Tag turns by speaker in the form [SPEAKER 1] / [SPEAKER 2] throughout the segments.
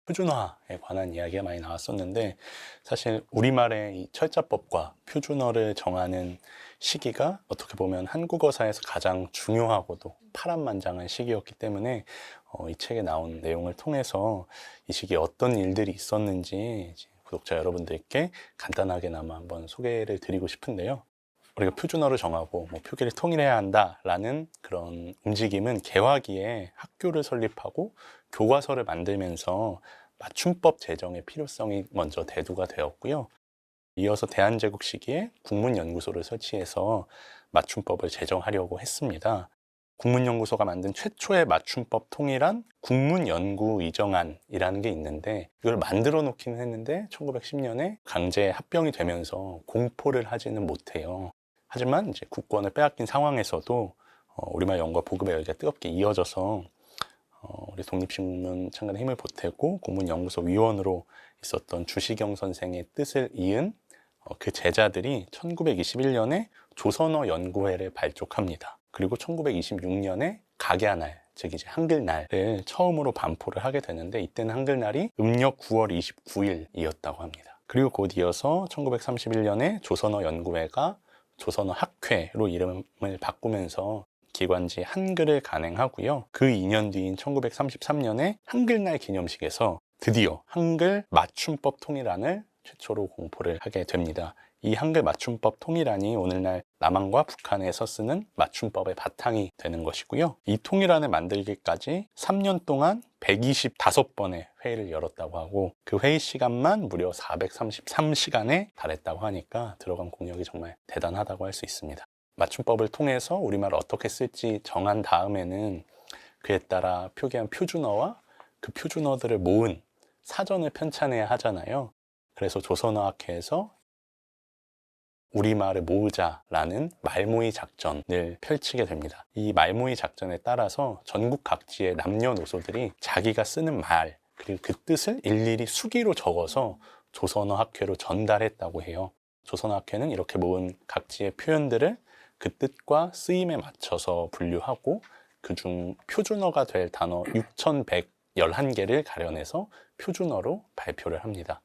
[SPEAKER 1] 표준어에 관한 이야기가 많이 나왔었는데, 사실 우리말의 이 철자법과 표준어를 정하는 시기가 어떻게 보면 한국어사에서 가장 중요하고도 파란만장한 시기였기 때문에 이 책에 나온 내용을 통해서 이 시기에 어떤 일들이 있었는지 구독자 여러분들께 간단하게나마 한번 소개를 드리고 싶은데요. 우리가 표준어를 정하고 표기를 통일해야 한다라는 그런 움직임은 개화기에 학교를 설립하고 교과서를 만들면서 맞춤법 제정의 필요성이 먼저 대두가 되었고요. 이어서 대한제국 시기에 국문연구소를 설치해서 맞춤법을 제정하려고 했습니다. 국문연구소가 만든 최초의 맞춤법 통일안 국문연구의정안이라는 게 있는데, 이걸 만들어 놓기는 했는데 1910년에 강제 합병이 되면서 공포를 하지는 못해요. 하지만 이제 국권을 빼앗긴 상황에서도 우리말 영과 보급의 열기가 뜨겁게 이어져서 우리 독립신문 창간에 힘을 보태고 국문연구소 위원으로 있었던 주시경 선생의 뜻을 이은 그 제자들이 1921년에 조선어 연구회를 발족합니다. 그리고 1926년에 각야날, 즉 이제 한글날을 처음으로 반포를 하게 되는데, 이때는 한글날이 음력 9월 29일이었다고 합니다. 그리고 곧 이어서 1931년에 조선어 연구회가 조선어 학회로 이름을 바꾸면서 기관지 한글을 간행하고요. 그 2년 뒤인 1933년에 한글날 기념식에서 드디어 한글 맞춤법 통일안을 최초로 공포를 하게 됩니다. 이 한글 맞춤법 통일안이 오늘날 남한과 북한에서 쓰는 맞춤법의 바탕이 되는 것이고요. 이 통일안을 만들기까지 3년 동안 125번의 회의를 열었다고 하고, 그 회의 시간만 무려 433시간에 달했다고 하니까 들어간 공력이 정말 대단하다고 할 수 있습니다. 맞춤법을 통해서 우리말을 어떻게 쓸지 정한 다음에는 그에 따라 표기한 표준어와 그 표준어들을 모은 사전을 편찬해야 하잖아요. 그래서 조선어학회에서 우리말을 모으자라는 말모의 작전을 펼치게 됩니다. 이 말모의 작전에 따라서 전국 각지의 남녀노소들이 자기가 쓰는 말, 그리고 그 뜻을 일일이 수기로 적어서 조선어학회로 전달했다고 해요. 조선어학회는 이렇게 모은 각지의 표현들을 그 뜻과 쓰임에 맞춰서 분류하고, 그중 표준어가 될 단어 6,111개를 가려내서 표준어로 발표를 합니다.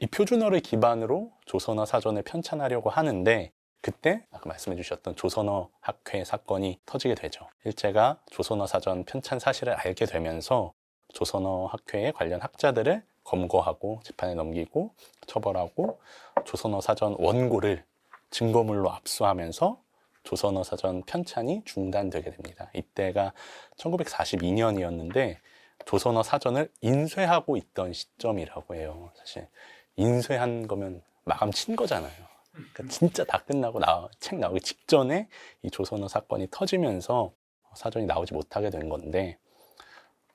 [SPEAKER 1] 이 표준어를 기반으로 조선어 사전을 편찬하려고 하는데, 그때 아까 말씀해 주셨던 조선어 학회 사건이 터지게 되죠. 일제가 조선어 사전 편찬 사실을 알게 되면서 조선어 학회에 관련 학자들을 검거하고 재판에 넘기고 처벌하고, 조선어 사전 원고를 증거물로 압수하면서 조선어 사전 편찬이 중단되게 됩니다. 이때가 1942년이었는데 조선어 사전을 인쇄하고 있던 시점이라고 해요. 사실 인쇄한 거면 마감 친 거잖아요. 그러니까 진짜 다 끝나고 책 나오기 직전에 이 조선어 사건이 터지면서 사전이 나오지 못하게 된 건데,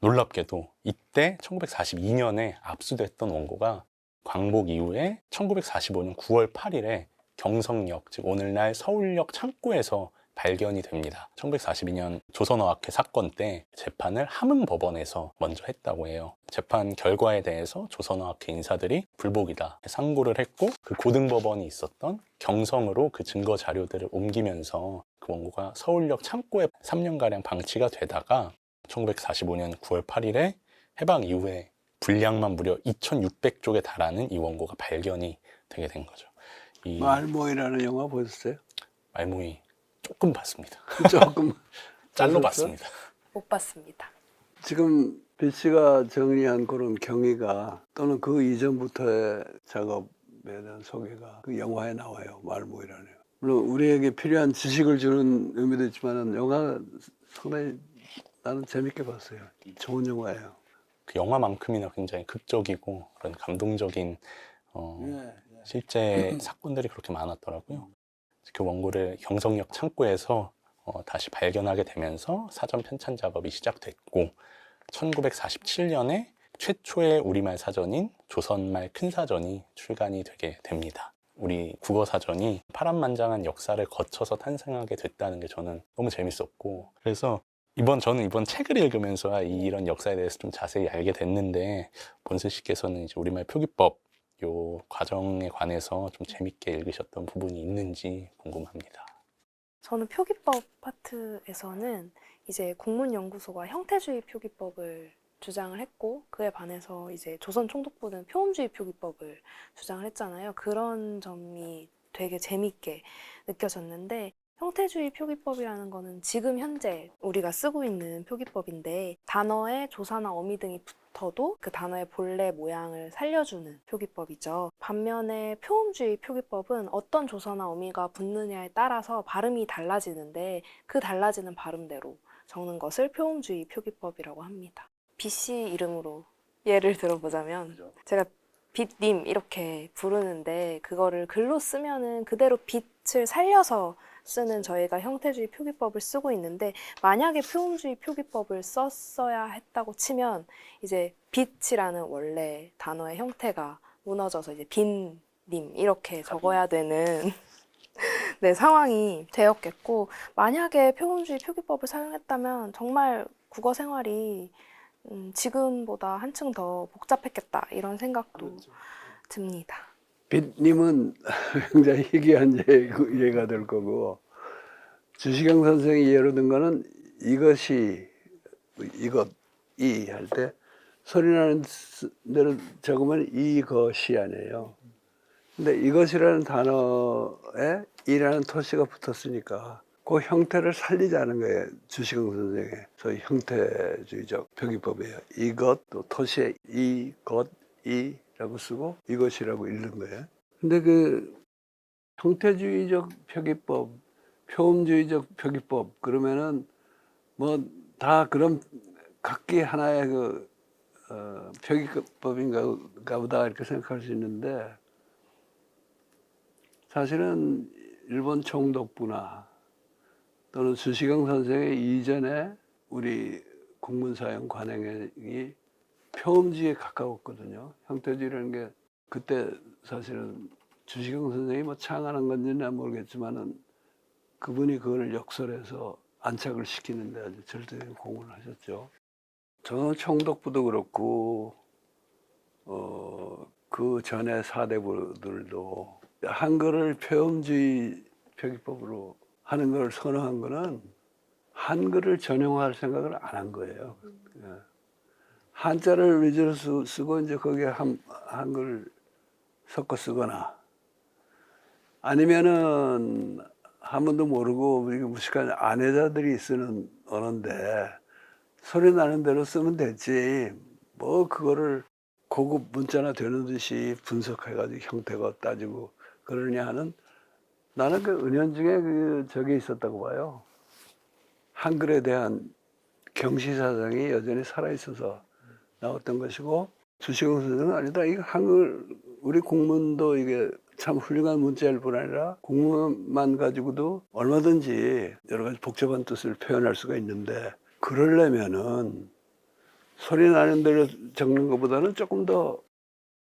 [SPEAKER 1] 놀랍게도 이때 1942년에 압수됐던 원고가 광복 이후에 1945년 9월 8일에 경성역, 즉 오늘날 서울역 창고에서 발견이 됩니다. 1942년 조선어학회 사건 때 재판을 함흥법원에서 먼저 했다고 해요. 재판 결과에 대해서 조선어학회 인사들이 불복이다 상고를 했고, 그 고등법원이 있었던 경성으로 그 증거 자료들을 옮기면서 그 원고가 서울역 창고에 3년가량 방치가 되다가 1945년 9월 8일에 해방 이후에 분량만 무려 2,600쪽에 달하는 이 원고가 발견이 되게 된 거죠. 이
[SPEAKER 2] 말모이라는 영화 보셨어요?
[SPEAKER 1] 말모이 조금 봤습니다.
[SPEAKER 2] 조금
[SPEAKER 1] 짤로
[SPEAKER 2] 보셨어?
[SPEAKER 1] 봤습니다.
[SPEAKER 3] 못 봤습니다.
[SPEAKER 2] 지금 비 씨가 정리한 그런 경위가, 또는 그 이전부터의 작업에 대한 소개가 그 영화에 나와요. 말모이라는. 물론 우리에게 필요한 지식을 주는 의미도 있지만 영화 상당히 나는 재밌게 봤어요. 좋은 영화예요.
[SPEAKER 1] 그 영화만큼이나 굉장히 극적이고 그런 감동적인
[SPEAKER 2] 네.
[SPEAKER 1] 실제 사건들이 그렇게 많았더라고요. 그 원고를 경성역 창고에서 다시 발견하게 되면서 사전 편찬 작업이 시작됐고, 1947년에 최초의 우리말 사전인 조선말 큰사전이 출간이 되게 됩니다. 우리 국어사전이 파란만장한 역사를 거쳐서 탄생하게 됐다는 게 저는 너무 재밌었고, 그래서 저는 이번 책을 읽으면서 이런 역사에 대해서 좀 자세히 알게 됐는데, 본슬 씨께서는 이제 우리말 표기법 요 과정에 관해서 좀 재밌게 읽으셨던 부분이 있는지 궁금합니다.
[SPEAKER 3] 저는 표기법 파트에서는 이제 국문연구소가 형태주의 표기법을 주장을 했고, 그에 반해서 이제 조선총독부는 표음주의 표기법을 주장을 했잖아요. 그런 점이 되게 재밌게 느껴졌는데, 형태주의 표기법이라는 거는 지금 현재 우리가 쓰고 있는 표기법인데, 단어에 조사나 어미 등이 붙어도 그 단어의 본래 모양을 살려주는 표기법이죠. 반면에 표음주의 표기법은 어떤 조사나 어미가 붙느냐에 따라서 발음이 달라지는데, 그 달라지는 발음대로 적는 것을 표음주의 표기법이라고 합니다. 빛씨 이름으로 예를 들어보자면, 제가 빛님 이렇게 부르는데 그거를 글로 쓰면은 그대로 빛을 살려서 쓰는 저희가 형태주의 표기법을 쓰고 있는데, 만약에 표음주의 표기법을 썼어야 했다고 치면 이제 빛이라는 원래 단어의 형태가 무너져서 이제 빈님 이렇게 적어야 되는 네, 상황이 되었겠고, 만약에 표음주의 표기법을 사용했다면 정말 국어 생활이 지금보다 한층 더 복잡했겠다 이런 생각도 듭니다.
[SPEAKER 2] 빛님은 굉장히 희귀한 예가 될 거고, 주시경 선생이 예로 든 거는 이것이, 이것, 이 할 때 소리 나는 대로 적으면 이것이 아니에요. 근데 이것이라는 단어에 이라는 토시가 붙었으니까 그 형태를 살리자는 거예요. 주시경 선생의 소위 형태주의적 표기법이에요. 이것, 또 토시에 이것, 이라고 쓰고 이것이라고 읽는 거예요. 근데 그 형태주의적 표기법, 표음주의적 표기법 그러면은 뭐 다 그런 각기 하나의 그 표기법인가 보다 이렇게 생각할 수 있는데, 사실은 일본 총독부나 또는 주시경 선생의 이전에 우리 국문사용 관행이 표음주의에 가까웠거든요. 형태주의라는 게 그때 사실은 주시경 선생이 뭐 창안한 건지는 모르겠지만은 그분이 그걸 역설해서 안착을 시키는 데 아주 절대적인 공헌을 하셨죠. 저는 총독부도 그렇고 그 전에 사대부들도 한글을 표음주의 표기법으로 하는 걸 선호한 거는 한글을 전용할 생각을 안 한 거예요. 한자를 위주로 쓰고 이제 거기에 한글 섞어 쓰거나, 아니면은 한 번도 모르고 우리 무식한 아내자들이 쓰는 언어인데 소리 나는 대로 쓰면 되지, 뭐 그거를 고급 문자나 되는 듯이 분석해가지고 형태가 따지고 그러냐 하는, 나는 그 은연중에 그 저게 있었다고 봐요. 한글에 대한 경시사상이 여전히 살아있어서 나왔던 것이고, 주시경 선생은 아니다. 이거 한글, 우리 국문도 이게 참 훌륭한 문자일 뿐 아니라 국문만 가지고도 얼마든지 여러 가지 복잡한 뜻을 표현할 수가 있는데, 그러려면은 소리 나는 대로 적는 것보다는 조금 더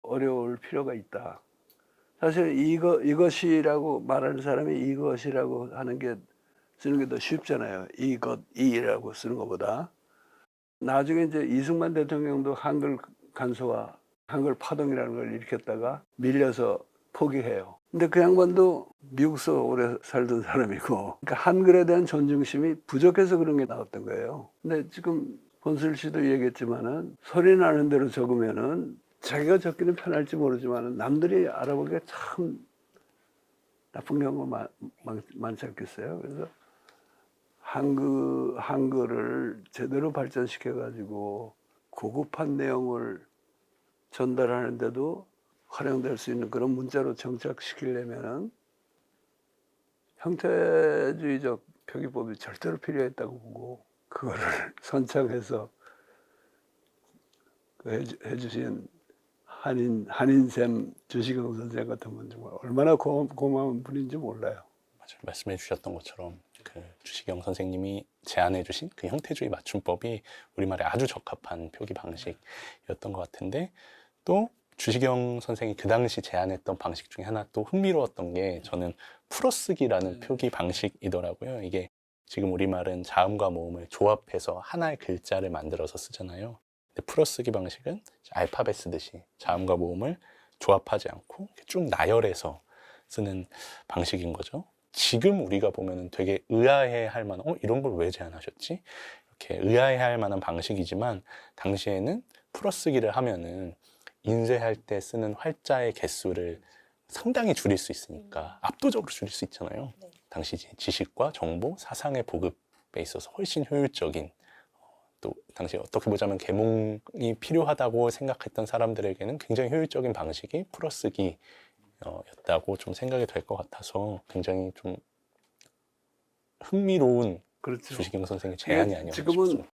[SPEAKER 2] 어려울 필요가 있다. 사실 이것이라고 말하는 사람이 이것이라고 하는 게 쓰는 게 더 쉽잖아요. 이것, 이라고 쓰는 것보다. 나중에 이제 이승만 대통령도 한글 간소화, 한글 파동이라는 걸 일으켰다가 밀려서 포기해요. 근데 그 양반도 미국서 오래 살던 사람이고, 그러니까 한글에 대한 존중심이 부족해서 그런 게 나왔던 거예요. 근데 지금 권술 씨도 얘기했지만은 소리 나는 대로 적으면은 자기가 적기는 편할지 모르지만은 남들이 알아보기에 참 나쁜 경우가 많지 않겠어요. 그래서 한글을 제대로 발전시켜가지고 고급한 내용을 전달하는데도 활용될 수 있는 그런 문자로 정착시키려면은 형태주의적 표기법이 절대로 필요했다고 보고, 그거를 선창해서 해주신 한인샘 주시경 선생 같은 분 정말 얼마나 고마운 분인지 몰라요.
[SPEAKER 1] 맞아요. 말씀해 주셨던 것처럼 그 주시경 선생님이 제안해 주신 그 형태주의 맞춤법이 우리말에 아주 적합한 표기 방식이었던 것 같은데, 또 주시경 선생이 그 당시 제안했던 방식 중에 하나 또 흥미로웠던 게 저는 풀어쓰기라는 표기 방식이더라고요. 이게 지금 우리말은 자음과 모음을 조합해서 하나의 글자를 만들어서 쓰잖아요. 근데 풀어쓰기 방식은 알파벳 쓰듯이 자음과 모음을 조합하지 않고 쭉 나열해서 쓰는 방식인 거죠. 지금 우리가 보면 되게 의아해 할 만한, 이런 걸 왜 제안하셨지? 이렇게 의아해할 만한 방식이지만 당시에는 풀어쓰기를 하면은 인쇄할 때 쓰는 활자의 개수를 상당히 줄일 수 있으니까 압도적으로 줄일 수 있잖아요.
[SPEAKER 3] 네.
[SPEAKER 1] 당시 지식과 정보, 사상의 보급에 있어서 훨씬 효율적인, 또 당시 어떻게 보자면 계몽이 필요하다고 생각했던 사람들에게는 굉장히 효율적인 방식이 풀어쓰기 였다고 좀 생각이 될 것 같아서 굉장히 좀 흥미로운
[SPEAKER 2] 그렇죠.
[SPEAKER 1] 주시경 선생의 제안이
[SPEAKER 2] 이게
[SPEAKER 1] 아니었나
[SPEAKER 2] 지금은
[SPEAKER 1] 싶습니다.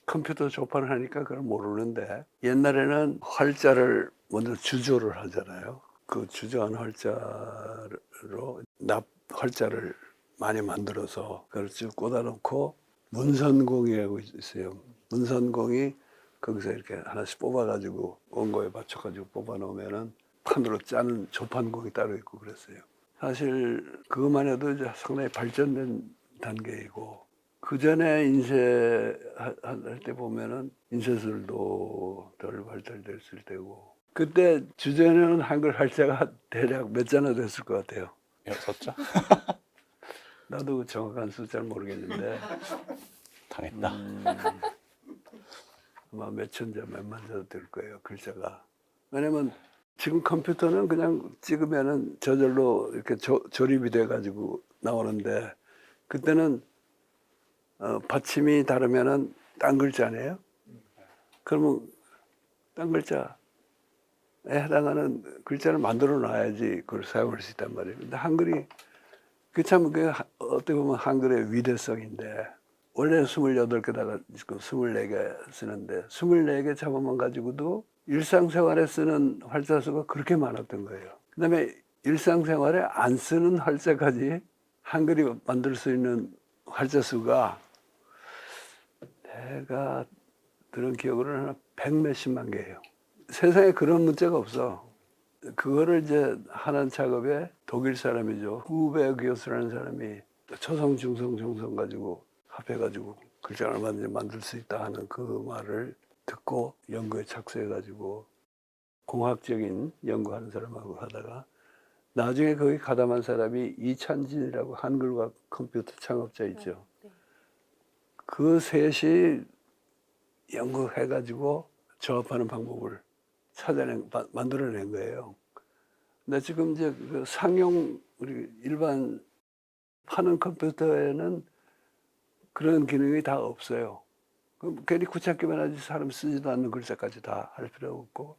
[SPEAKER 2] 컴퓨터 조판을 하니까 그걸 모르는데 옛날에는 활자를 먼저 주조를 하잖아요. 그 주조한 활자로 납 활자를 많이 만들어서 그걸 쭉 꽂아놓고 문선공이라고 있어요. 문선공이 거기서 이렇게 하나씩 뽑아가지고 원고에 맞춰가지고 뽑아놓으면은 판으로 짜는 조판공이 따로 있고 그랬어요. 사실 그것만 해도 이제 상당히 발전된 단계이고 그 전에 인쇄할 때 보면은 인쇄술도 덜 발달됐을 때고 그때 주제는 한글 활자가 대략 몇 자나 됐을 것 같아요.
[SPEAKER 1] 6자?
[SPEAKER 2] 나도 정확한 숫자를 모르겠는데
[SPEAKER 1] 당했다.
[SPEAKER 2] 아마 몇천 자, 몇만 자 될 거예요, 글자가. 왜냐면 지금 컴퓨터는 그냥 찍으면은 저절로 이렇게 조립이 돼가지고 나오는데 그때는 받침이 다르면은 딴 글자네요. 그러면 딴 글자에 해당하는 글자를 만들어 놔야지 그걸 사용할 수 있단 말이에요. 근데 한글이 그 참 어떻게 보면 한글의 위대성인데 원래 28개다가 지금 24개 쓰는데 24개 잡아만 가지고도 일상생활에 쓰는 활자 수가 그렇게 많았던 거예요. 그다음에 일상생활에 안 쓰는 활자까지 한글이 만들 수 있는 활자 수가 내가 들은 기억으로는 한 100몇십만 개예요. 세상에 그런 문자가 없어. 그거를 이제 하는 작업에 독일 사람이죠. 후베 교수라는 사람이 초성, 중성, 정성 가지고 합해가지고 글자를 얼마든지 만들 수 있다 하는 그 말을 듣고 연구에 착수해가지고 공학적인 연구하는 사람하고 하다가 나중에 거기 가담한 사람이 이찬진이라고 한글과 컴퓨터 창업자 있죠.
[SPEAKER 3] 네.
[SPEAKER 2] 그 셋이 연구해가지고 조합하는 방법을 만들어낸 거예요. 근데 지금 이제 그 상용 우리 일반 파는 컴퓨터에는 그런 기능이 다 없어요. 그럼 괜히 구찾기만 하지 사람 쓰지도 않는 글자까지 다 할 필요 없고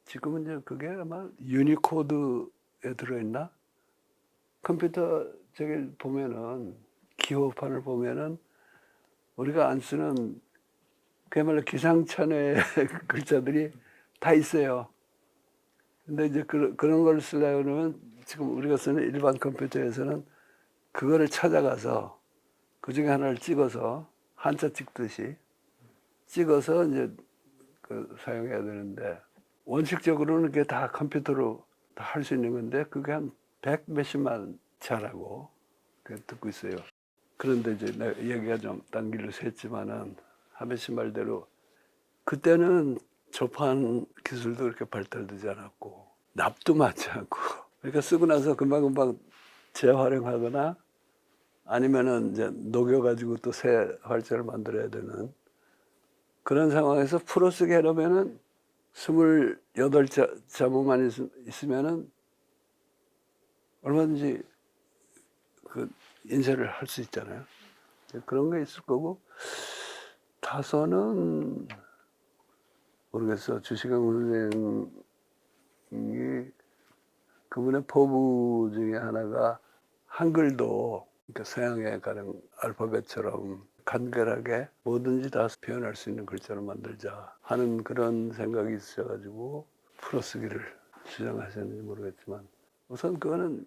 [SPEAKER 2] 지금은 이제 그게 아마 유니코드에 들어있나? 컴퓨터 저기 보면은 기호판을 보면은 우리가 안 쓰는 그야말로 기상천외 글자들이 다 있어요. 근데 이제 그런 걸 쓰려고 그러면 지금 우리가 쓰는 일반 컴퓨터에서는 그거를 찾아가서 그 중에 하나를 찍어서 한자 찍듯이 찍어서 이제 사용해야 되는데 원칙적으로는 그게 다 컴퓨터로 다 할 수 있는 건데 그게 한 100 몇십만 자라고 듣고 있어요. 그런데 이제 내가 얘기가 좀 딴 길로 샜지만은 하메시 말대로 그때는 조판 기술도 그렇게 발달되지 않았고 납도 많지 않고 그러니까 쓰고 나서 금방금방 재활용하거나 아니면은 이제 녹여가지고 또 새 활자를 만들어야 되는 그런 상황에서 풀어쓰기 하려면은 28자모만 있으면은 얼마든지 그 인쇄를 할 수 있잖아요. 그런 게 있을 거고 다소는 모르겠어. 주시경 선생이 그분의 포부 중에 하나가 한글도 그러니까 서양의 가령 알파벳처럼 간결하게 뭐든지 다 표현할 수 있는 글자로 만들자 하는 그런 생각이 있으셔가지고 풀어쓰기를 주장하셨는지 모르겠지만 우선 그거는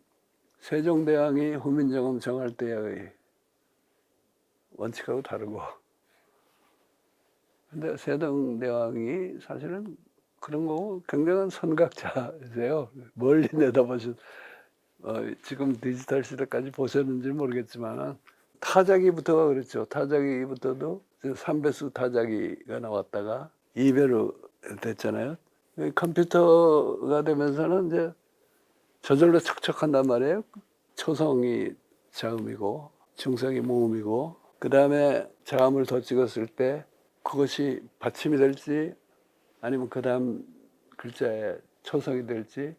[SPEAKER 2] 세종대왕이 후민정음 정할 때의 원칙하고 다르고 근데 세종대왕이 사실은 그런 거 굉장한 선각자세요. 멀리 내다보신 지금 디지털 시대까지 보셨는지 모르겠지만 타자기부터가 그렇죠. 타자기부터도 3배수 타자기가 나왔다가 2배로 됐잖아요. 컴퓨터가 되면서는 이제 저절로 척척한단 말이에요. 초성이 자음이고 중성이 모음이고 그 다음에 자음을 더 찍었을 때 그것이 받침이 될지 아니면 그 다음 글자에 초성이 될지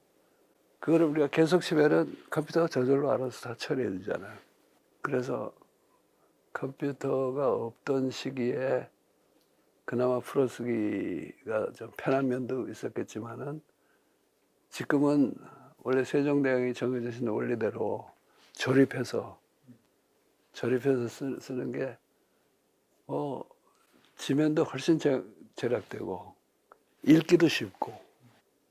[SPEAKER 2] 그거를 우리가 계속 치면은 컴퓨터가 저절로 알아서 다 처리해 주잖아요. 그래서 컴퓨터가 없던 시기에 그나마 풀어쓰기가 좀 편한 면도 있었겠지만은 지금은 원래 세종대왕이 정해주신 원리대로 조립해서 쓰는 게 지면도 훨씬 절약되고 읽기도 쉽고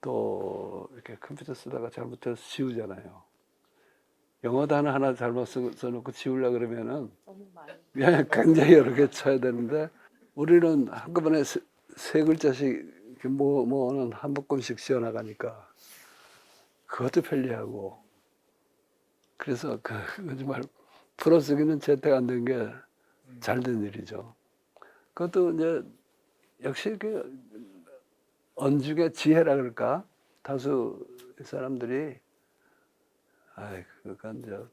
[SPEAKER 2] 또 이렇게 컴퓨터 쓰다가 잘못해서 지우잖아요. 영어 단어 하나 잘못 써놓고 지우려 그러면은
[SPEAKER 3] 너무 많이.
[SPEAKER 2] 그냥 굉장히 여러 개 쳐야 되는데 우리는 한꺼번에 세 글자씩 뭐는 한 묶음씩 씌워나가니까 그것도 편리하고 그래서 그 정말 풀어쓰기는 재택 안 된 게 잘 된 일이죠. 그것도 이제 역시 그 언중의 지혜라 그럴까 다수 사람들이 그건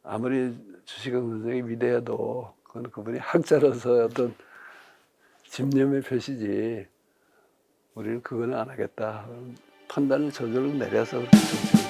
[SPEAKER 2] 아무리 주시경 선생이 위대해도 그건 그분이 학자로서 어떤 집념의 표시지 우리는 그거는 안 하겠다 판단을 저절로 내려서 그렇게 정치를